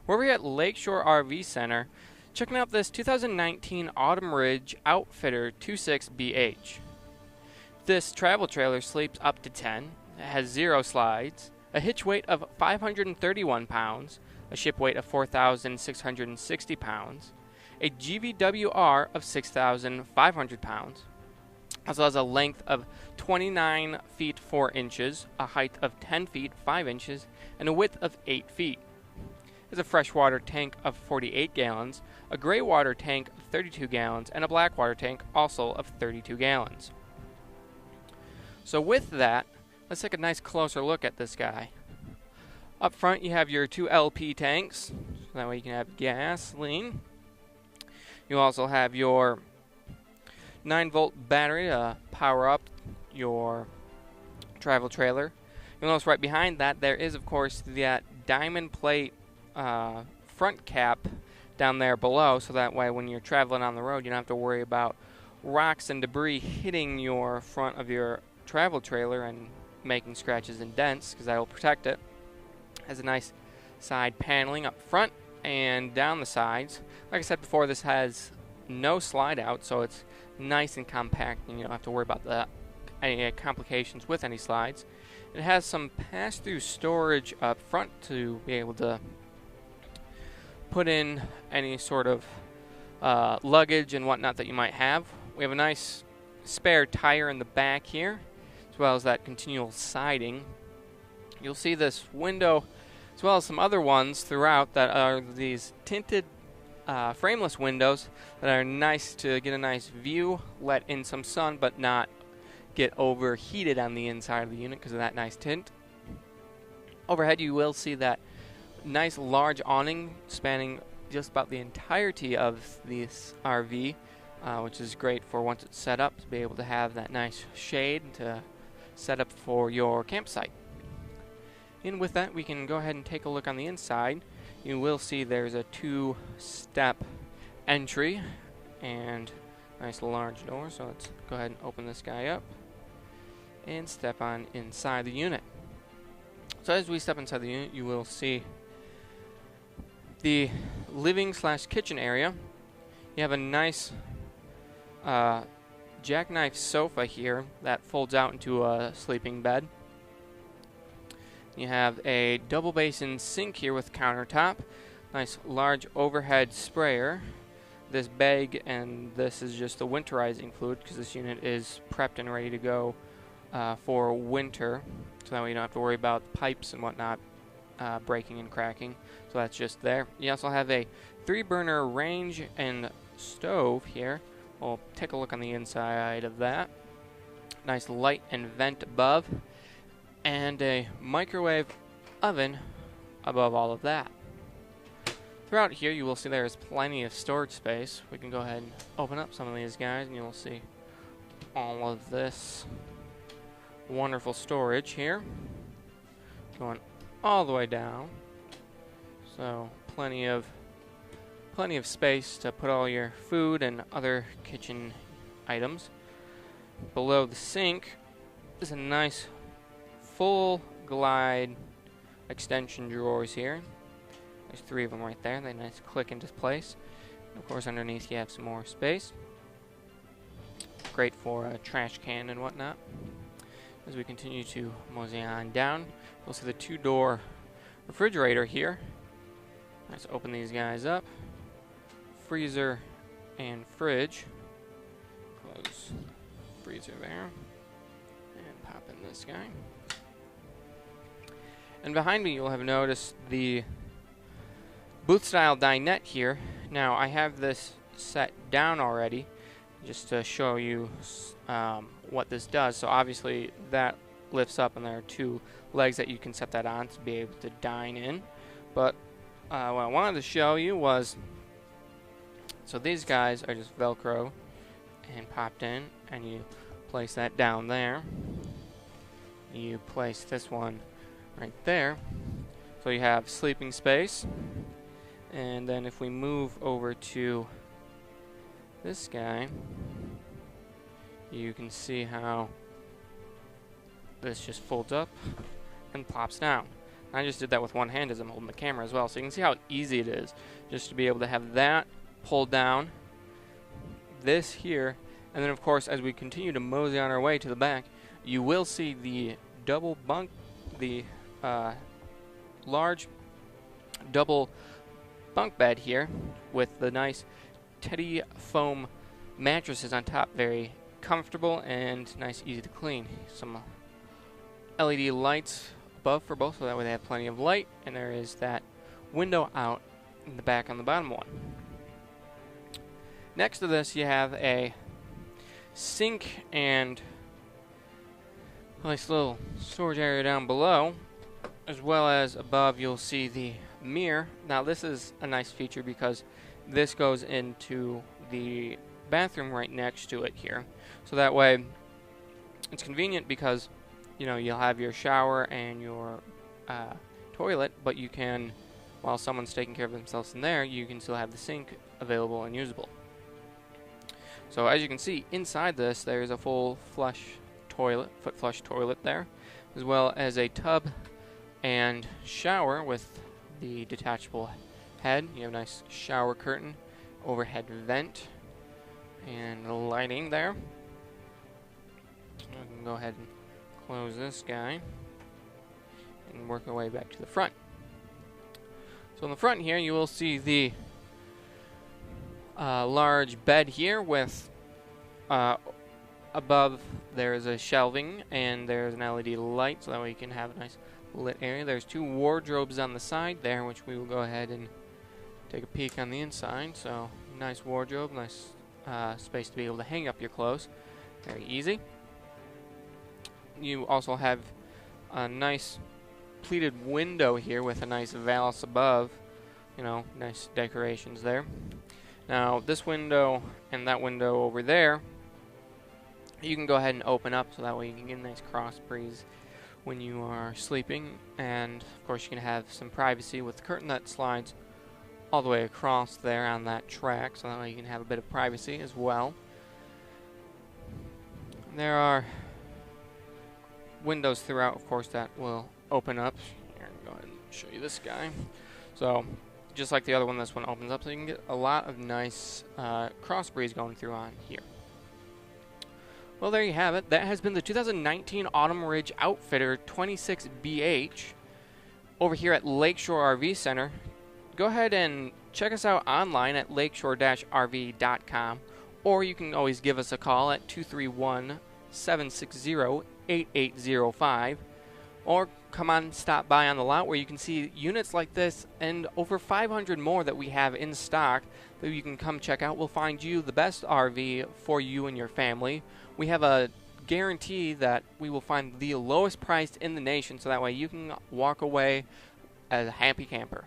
We're here at Lakeshore RV Center, checking out this 2019 Autumn Ridge Outfitter 26BH. This travel trailer sleeps up to 10, it has 0 slides, a hitch weight of 531 pounds, a ship weight of 4,660 pounds, a GVWR of 6,500 pounds, as well as a length of 29 feet 4 inches, a height of 10 feet 5 inches, and a width of 8 feet. There's a freshwater tank of 48 gallons, a gray water tank of 32 gallons, and a black water tank also of 32 gallons. So with that, let's take a nice closer look at this guy. Up front you have your 2 LP tanks, so that way you can have gasoline. You also have your 9-volt battery to power up your travel trailer. You'll notice right behind that there is of course that diamond plate front cap down there below, so that way when you're traveling on the road you don't have to worry about rocks and debris hitting your front of your travel trailer and making scratches and dents, because that will protect it. Has a nice side paneling up front and down the sides. Like I said before, this has no slide out, so it's nice and compact and you don't have to worry about any complications with any slides. It has some pass-through storage up front to be able to put in any sort of luggage and whatnot that you might have. We have a nice spare tire in the back here, as well as that continual siding. You'll see this window, as well as some other ones throughout, that are these tinted frameless windows that are nice to get a nice view, let in some sun, but not get overheated on the inside of the unit because of that nice tint. Overhead you will see that nice large awning spanning just about the entirety of this RV, which is great for once it's set up to be able to have that nice shade to set up for your campsite. And with that, we can go ahead and take a look on the inside. You will see there's a 2-step entry and nice large door, so let's go ahead and open this guy up and step on inside the unit. So as we step inside the unit, you will see the living/kitchen area. You have a nice jackknife sofa here that folds out into a sleeping bed. You have a double basin sink here with countertop, nice large overhead sprayer. This bag, and this is just the winterizing fluid because this unit is prepped and ready to go for winter, so that way you don't have to worry about pipes and whatnot breaking and cracking. So that's just there. You also have a 3-burner range and stove here. We'll take a look on the inside of that. Nice light and vent above, and a microwave oven above all of that. Throughout here you will see there is plenty of storage space. We can go ahead and open up some of these guys and you'll see all of this wonderful storage here going all the way down. So plenty of space to put all your food and other kitchen items. Below the sink is a nice full glide extension drawers here. There's 3 of them right there. They nice click into place. And of course underneath you have some more space. Great for a trash can and whatnot. As we continue to mosey on down, you'll see the 2-door refrigerator here. Let's open these guys up. Freezer and fridge. Close freezer there. And pop in this guy. And behind me you'll have noticed the booth-style dinette here. Now I have this set down already just to show you what this does. So obviously that lifts up and there are 2 legs that you can set that on to be able to dine in. But what I wanted to show you was, so these guys are just Velcro and popped in, and you place that down there. You place this one right there, so you have sleeping space. And then if we move over to this guy, you can see how this just folds up and plops down. I just did that with one hand as I'm holding the camera as well, so you can see how easy it is just to be able to have that pulled down, this here, and then of course as we continue to mosey on our way to the back, you will see the large double bunk bed here with the nice teddy foam mattresses on top. Very comfortable and nice, easy to clean. Some LED lights above for both, so that way they have plenty of light, and there is that window out in the back on the bottom one. Next to this you have a sink and a nice little storage area down below, as well as above you'll see the mirror. Now this is a nice feature because this goes into the bathroom right next to it here, so that way it's convenient because you'll have your shower and your toilet, but you can, while someone's taking care of themselves in there, you can still have the sink available and usable. So as you can see inside this, there's a full flush toilet, foot flush toilet there, as well as a tub and shower with the detachable head. You have a nice shower curtain, overhead vent, and lighting there. So we can go ahead and close this guy and work our way back to the front. So in the front here you will see the large bed here with above there is a shelving and there's an LED light, so that way you can have a nice lit area. There's two wardrobes on the side there, which we will go ahead and take a peek on the inside. So nice wardrobe, nice space to be able to hang up your clothes. Very easy. You also have a nice pleated window here with a nice valance above. Nice decorations there. Now this window and that window over there, you can go ahead and open up, so that way you can get a nice cross breeze when you are sleeping, and of course you can have some privacy with the curtain that slides all the way across there on that track, so that way you can have a bit of privacy as well. There are windows throughout, of course, that will open up. Here, go ahead and show you this guy. So just like the other one, this one opens up, so you can get a lot of nice cross breeze going through on here. Well, there you have it. That has been the 2019 Autumn Ridge Outfitter 26BH over here at Lakeshore RV Center. Go ahead and check us out online at lakeshore-rv.com, or you can always give us a call at 231-760-8805, or come on, stop by on the lot where you can see units like this and over 500 more that we have in stock that you can come check out. We'll find you the best RV for you and your family. We have a guarantee that we will find the lowest priced in the nation, so that way you can walk away as a happy camper.